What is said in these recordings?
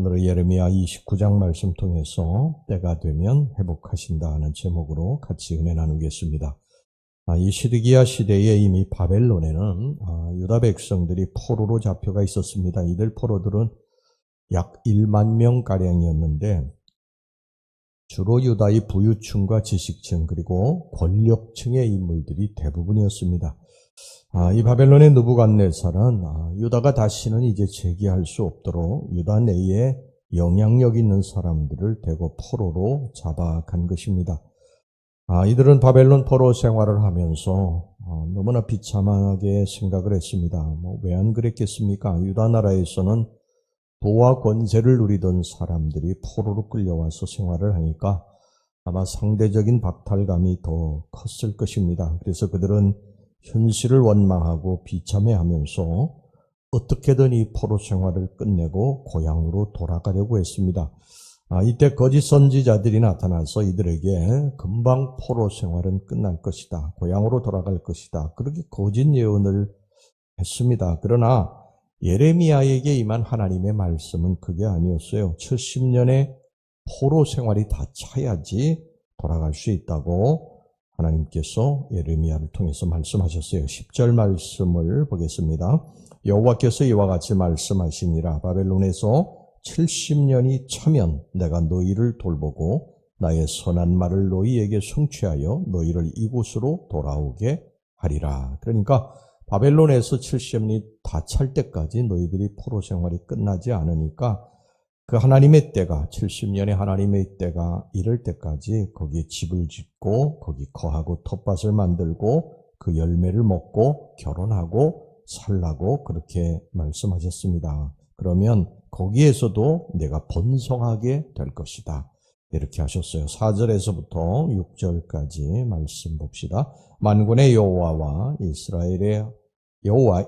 오늘은 예레미야 29장 말씀 통해서 때가 되면 회복하신다 하는 제목으로 같이 은혜 나누겠습니다. 이 시드기야 시대에 이미 바벨론에는 유다 백성들이 포로로 잡혀가 있었습니다. 이들 포로들은 약 1만 명가량이었는데 주로 유다의 부유층과 지식층 그리고 권력층의 인물들이 대부분이었습니다. 이 바벨론의 느부갓네살은 유다가 다시는 이제 재기할 수 없도록 유다 내에 영향력 있는 사람들을 대거 포로로 잡아간 것입니다. 이들은 바벨론 포로 생활을 하면서 너무나 비참하게 생각을 했습니다. 왜 안 그랬겠습니까? 유다 나라에서는 부와 권세를 누리던 사람들이 포로로 끌려와서 생활을 하니까 아마 상대적인 박탈감이 더 컸을 것입니다. 그래서 그들은 현실을 원망하고 비참해하면서 어떻게든 이 포로 생활을 끝내고 고향으로 돌아가려고 했습니다. 이때 거짓 선지자들이 나타나서 이들에게 금방 포로 생활은 끝날 것이다. 고향으로 돌아갈 것이다. 그렇게 거짓 예언을 했습니다. 그러나 예레미야에게 임한 하나님의 말씀은 그게 아니었어요. 70년의 포로 생활이 다 차야지 돌아갈 수 있다고 하나님께서 예레미야를 통해서 말씀하셨어요. 10절 말씀을 보겠습니다. 여호와께서 이와 같이 말씀하시니라. 바벨론에서 70년이 차면 내가 너희를 돌보고 나의 선한 말을 너희에게 성취하여 너희를 이곳으로 돌아오게 하리라. 그러니까 바벨론에서 70년이 다 찰 때까지 너희들이 포로 생활이 끝나지 않으니까 그 하나님의 때가 70년의 하나님의 때가 이럴 때까지 거기에 집을 짓고 거기 거하고 텃밭을 만들고 그 열매를 먹고 결혼하고 살라고 그렇게 말씀하셨습니다. 그러면 거기에서도 내가 번성하게 될 것이다. 이렇게 하셨어요. 4절에서부터 6절까지 말씀 봅시다. 만군의 여호와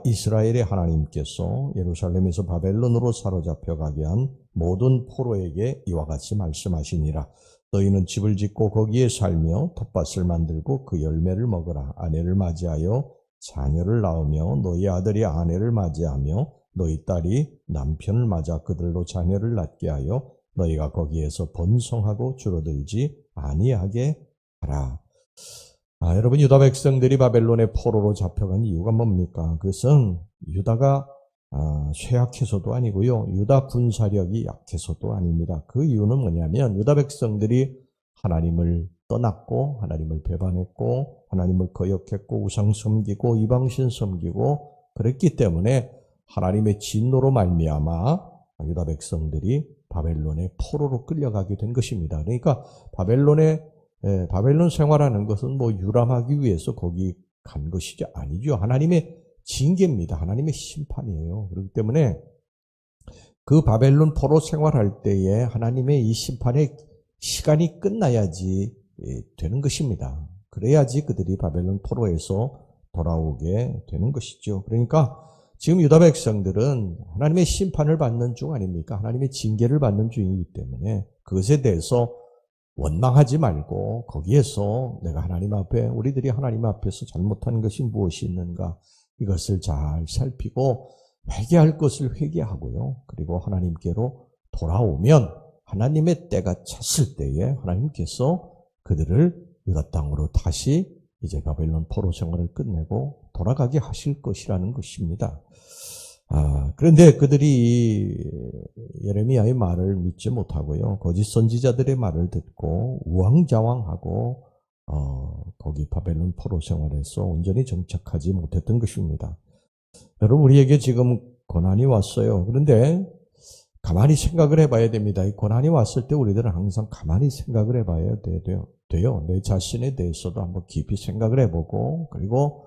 이스라엘의 하나님께서 예루살렘에서 바벨론으로 사로잡혀 가게 한 모든 포로에게 이와 같이 말씀하시니라. 너희는 집을 짓고 거기에 살며 텃밭을 만들고 그 열매를 먹으라. 아내를 맞이하여 자녀를 낳으며 너희 아들이 아내를 맞이하며 너희 딸이 남편을 맞아 그들로 자녀를 낳게 하여 너희가 거기에서 번성하고 줄어들지 아니하게 하라. 여러분, 유다 백성들이 바벨론의 포로로 잡혀간 이유가 뭡니까? 그것은 유다가 쇠약해서도 아니고요. 유다 군사력이 약해서도 아닙니다. 그 이유는 뭐냐면 유다 백성들이 하나님을 떠났고 하나님을 배반했고 하나님을 거역했고 우상 섬기고 이방신 섬기고 그랬기 때문에 하나님의 진노로 말미암아 유다 백성들이 바벨론의 포로로 끌려가게 된 것입니다. 그러니까 바벨론 생활하는 것은 유람하기 위해서 거기 간 것이지 아니죠. 하나님의 징계입니다. 하나님의 심판이에요. 그렇기 때문에 그 바벨론 포로 생활할 때에 하나님의 이 심판의 시간이 끝나야지 되는 것입니다. 그래야지 그들이 바벨론 포로에서 돌아오게 되는 것이죠. 그러니까 지금 유다 백성들은 하나님의 심판을 받는 중 아닙니까? 하나님의 징계를 받는 중이기 때문에 그것에 대해서 원망하지 말고 거기에서 내가 우리들이 하나님 앞에서 잘못한 것이 무엇이 있는가 이것을 잘 살피고 회개할 것을 회개하고요. 그리고 하나님께로 돌아오면 하나님의 때가 찼을 때에 하나님께서 그들을 유다 땅으로 다시 이제 바벨론 포로 생활을 끝내고 돌아가게 하실 것이라는 것입니다. 그런데 그들이 예레미야의 말을 믿지 못하고요. 거짓 선지자들의 말을 듣고 우왕좌왕하고 거기 바벨론 포로 생활에서 온전히 정착하지 못했던 것입니다. 여러분, 우리에게 지금 고난이 왔어요. 그런데 가만히 생각을 해봐야 됩니다. 이 고난이 왔을 때 우리들은 항상 가만히 생각을 해봐야 돼요. 내 자신에 대해서도 한번 깊이 생각을 해보고 그리고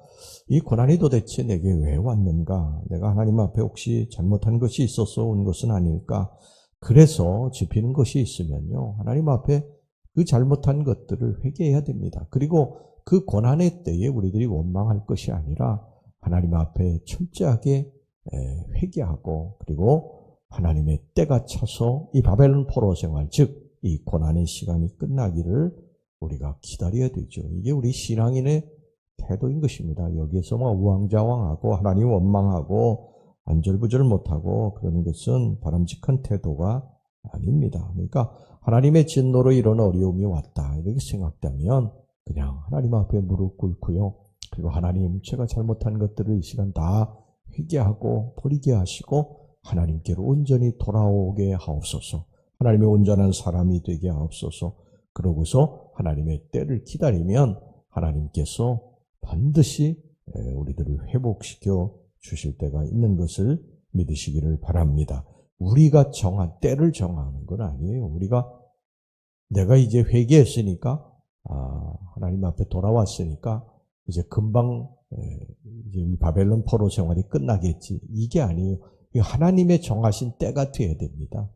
이 고난이 도대체 내게 왜 왔는가? 내가 하나님 앞에 혹시 잘못한 것이 있어서 온 것은 아닐까? 그래서 짚히는 것이 있으면요. 하나님 앞에 그 잘못한 것들을 회개해야 됩니다. 그리고 그 고난의 때에 우리들이 원망할 것이 아니라 하나님 앞에 철저하게 회개하고 그리고 하나님의 때가 차서 이 바벨론 포로 생활, 즉 이 고난의 시간이 끝나기를 우리가 기다려야 되죠. 이게 우리 신앙인의 태도인 것입니다. 여기에서 우왕좌왕하고 하나님 원망하고 안절부절 못하고 그러는 것은 바람직한 태도가 아닙니다. 그러니까 하나님의 진노로 이런 어려움이 왔다 이렇게 생각되면 그냥 하나님 앞에 무릎 꿇고요. 그리고 하나님 제가 잘못한 것들을 이 시간 다 회개하고 버리게 하시고 하나님께로 온전히 돌아오게 하옵소서. 하나님의 온전한 사람이 되게 하옵소서. 그러고서 하나님의 때를 기다리면 하나님께서 반드시 우리들을 회복시켜 주실 때가 있는 것을 믿으시기를 바랍니다. 우리가 정한 때를 정하는 건 아니에요. 내가 이제 회개했으니까 하나님 앞에 돌아왔으니까 이제 금방 이제 이 바벨론 포로 생활이 끝나겠지. 이게 아니에요. 하나님의 정하신 때가 돼야 됩니다.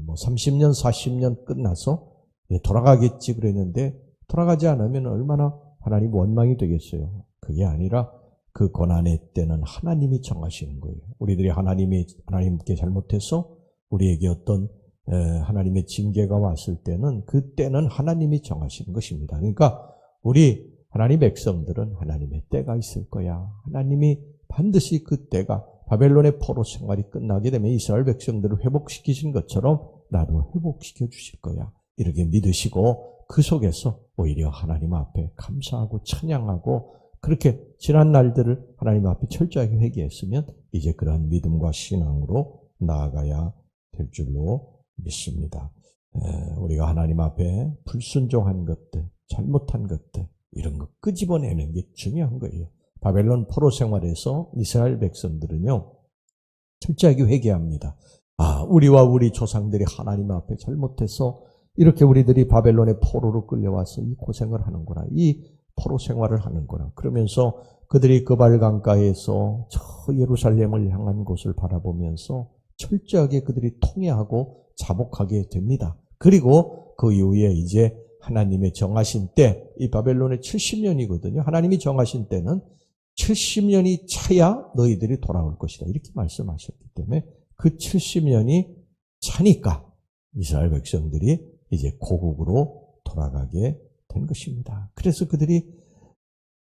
뭐 30년, 40년 끝나서 돌아가겠지 그랬는데 돌아가지 않으면 얼마나 하나님 원망이 되겠어요. 그게 아니라 그 고난의 때는 하나님이 정하시는 거예요. 우리들이 하나님께 잘못해서 우리에게 어떤 하나님의 징계가 왔을 때는 그 때는 하나님이 정하시는 것입니다. 그러니까 우리 하나님 백성들은 하나님의 때가 있을 거야. 하나님이 반드시 그 때가 바벨론의 포로 생활이 끝나게 되면 이스라엘 백성들을 회복시키신 것처럼 나도 회복시켜 주실 거야. 이렇게 믿으시고 그 속에서 오히려 하나님 앞에 감사하고 찬양하고 그렇게 지난 날들을 하나님 앞에 철저하게 회개했으면 이제 그러한 믿음과 신앙으로 나아가야 될 줄로 믿습니다. 우리가 하나님 앞에 불순종한 것들, 잘못한 것들 이런 거 끄집어내는 게 중요한 거예요. 바벨론 포로 생활에서 이스라엘 백성들은요 철저하게 회개합니다. 우리와 우리 조상들이 하나님 앞에 잘못해서 이렇게 우리들이 바벨론의 포로로 끌려와서 이 고생을 하는구나. 이 포로 생활을 하는구나. 그러면서 그들이 그발 강가에서 저 예루살렘을 향한 곳을 바라보면서 철저하게 그들이 통회하고 자복하게 됩니다. 그리고 그 이후에 이제 하나님의 정하신 때, 이 바벨론의 70년이거든요. 하나님이 정하신 때는 70년이 차야 너희들이 돌아올 것이다. 이렇게 말씀하셨기 때문에 그 70년이 차니까 이스라엘 백성들이 이제 고국으로 돌아가게 된 것입니다. 그래서 그들이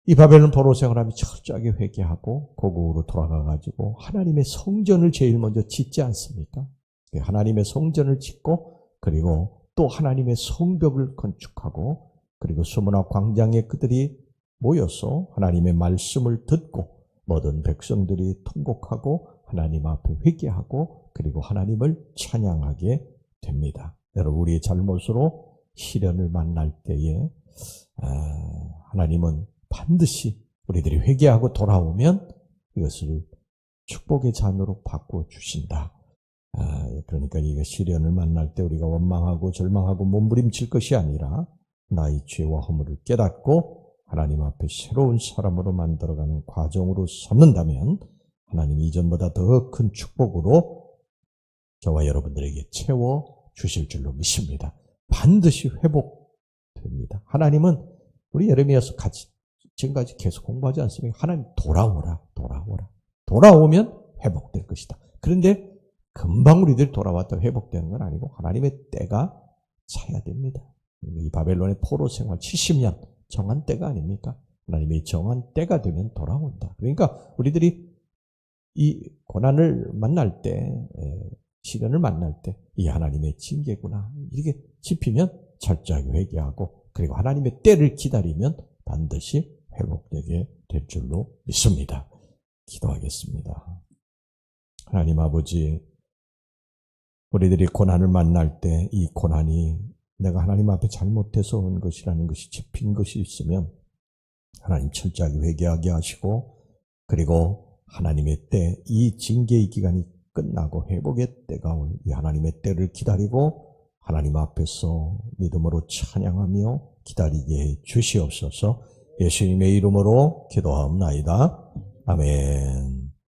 이 바벨론 포로 생활하며 철저하게 회개하고 고국으로 돌아가가지고 하나님의 성전을 제일 먼저 짓지 않습니까? 하나님의 성전을 짓고 그리고 또 하나님의 성벽을 건축하고 그리고 수문화 광장에 그들이 모여서 하나님의 말씀을 듣고 모든 백성들이 통곡하고 하나님 앞에 회개하고 그리고 하나님을 찬양하게 됩니다. 여러분 우리의 잘못으로 시련을 만날 때에 하나님은 반드시 우리들이 회개하고 돌아오면 이것을 축복의 잔으로 바꿔주신다. 그러니까 이게 시련을 만날 때 우리가 원망하고 절망하고 몸부림칠 것이 아니라 나의 죄와 허물을 깨닫고 하나님 앞에 새로운 사람으로 만들어가는 과정으로 삼는다면 하나님이 이전보다 더 큰 축복으로 저와 여러분들에게 채워주실 줄로 믿습니다. 반드시 회복됩니다. 하나님은 우리 예레미야서 지금까지 계속 공부하지 않습니까? 하나님 돌아오라. 돌아오면 회복될 것이다. 그런데 금방 우리들 돌아왔다 회복되는 건 아니고 하나님의 때가 차야 됩니다. 이 바벨론의 포로 생활 70년 정한 때가 아닙니까? 하나님의 정한 때가 되면 돌아온다. 그러니까 우리들이 이 고난을 만날 때, 시련을 만날 때 이 하나님의 징계구나 이렇게 짚히면 철저하게 회개하고 그리고 하나님의 때를 기다리면 반드시 회복되게 될 줄로 믿습니다. 기도하겠습니다. 하나님 아버지, 우리들이 고난을 만날 때 이 고난이 내가 하나님 앞에 잘못해서 온 것이라는 것이 짚힌 것이 있으면 하나님 철저하게 회개하게 하시고 그리고 하나님의 때 이 징계의 기간이 끝나고 회복의 때가 올 이 하나님의 때를 기다리고 하나님 앞에서 믿음으로 찬양하며 기다리게 해 주시옵소서. 예수님의 이름으로 기도하옵나이다. 아멘.